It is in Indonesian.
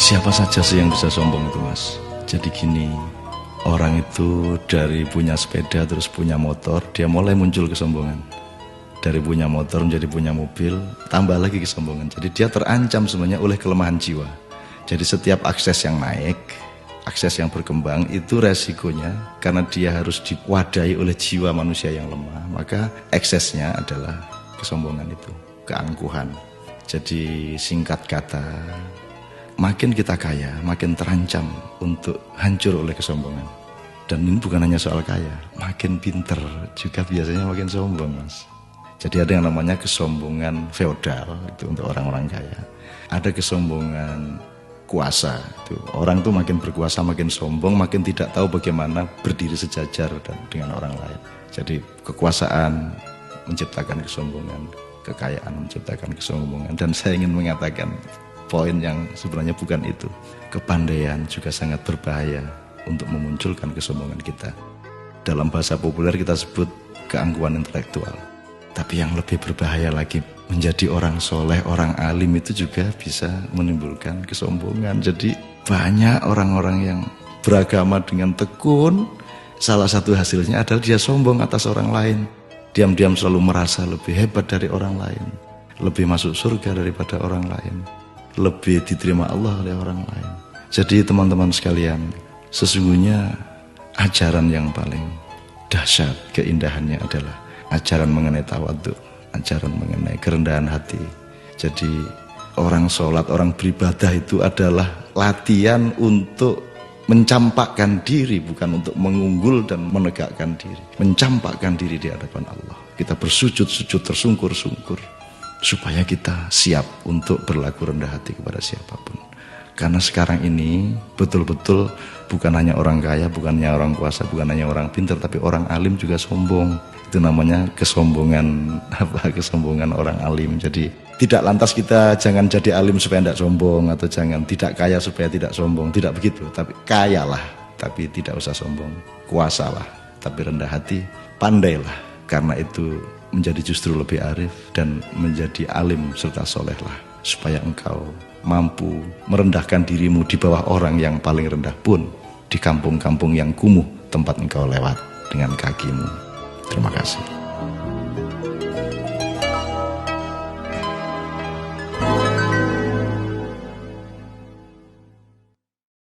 Siapa saja sih yang bisa sombong itu, Mas? Jadi gini, orang itu dari punya sepeda terus punya motor, dia mulai muncul kesombongan. Dari punya motor menjadi punya mobil, tambah lagi kesombongan. Jadi dia terancam sebenarnya oleh kelemahan jiwa. Jadi setiap akses yang naik, akses yang berkembang, itu resikonya karena dia harus diwadahi oleh jiwa manusia yang lemah. Maka eksesnya adalah kesombongan itu, keangkuhan. Jadi singkat kata, makin kita kaya, makin terancam untuk hancur oleh kesombongan. Dan ini bukan hanya soal kaya, makin pinter juga biasanya makin sombong, Mas. Jadi ada yang namanya kesombongan feodal, itu untuk orang-orang kaya. Ada kesombongan kuasa, itu orang tuh makin berkuasa, makin sombong, makin tidak tahu bagaimana berdiri sejajar dengan orang lain. Jadi kekuasaan menciptakan kesombongan, kekayaan menciptakan kesombongan. Dan saya ingin mengatakan poin yang sebenarnya bukan itu. Kepandaian juga sangat berbahaya untuk memunculkan kesombongan kita. Dalam bahasa populer kita sebut keangkuhan intelektual. Tapi yang lebih berbahaya lagi, menjadi orang soleh, orang alim itu juga bisa menimbulkan kesombongan. Jadi banyak orang-orang yang beragama dengan tekun, salah satu hasilnya adalah dia sombong atas orang lain. Diam-diam selalu merasa lebih hebat dari orang lain, lebih masuk surga daripada orang lain, lebih diterima Allah oleh orang lain. Jadi teman-teman sekalian, sesungguhnya ajaran yang paling dahsyat keindahannya adalah ajaran mengenai tawadhu, ajaran mengenai kerendahan hati. Jadi orang sholat, orang beribadah itu adalah latihan untuk mencampakkan diri, bukan untuk mengunggul dan menegakkan diri. Mencampakkan diri di hadapan Allah. Kita bersujud-sujud tersungkur-sungkur supaya kita siap untuk berlaku rendah hati kepada siapapun. Karena sekarang ini betul-betul bukan hanya orang kaya, bukan hanya orang kuasa, bukan hanya orang pintar, tapi orang alim juga sombong. Itu namanya kesombongan kesombongan orang alim. Jadi tidak lantas kita jangan jadi alim supaya tidak sombong, atau jangan tidak kaya supaya tidak sombong, tidak begitu. Tapi kayalah tapi tidak usah sombong, kuasalah tapi rendah hati, pandailah, karena itu menjadi justru lebih arif dan menjadi alim serta solehlah, supaya engkau mampu merendahkan dirimu di bawah orang yang paling rendah pun di kampung-kampung yang kumuh tempat engkau lewat dengan kakimu. Terima kasih.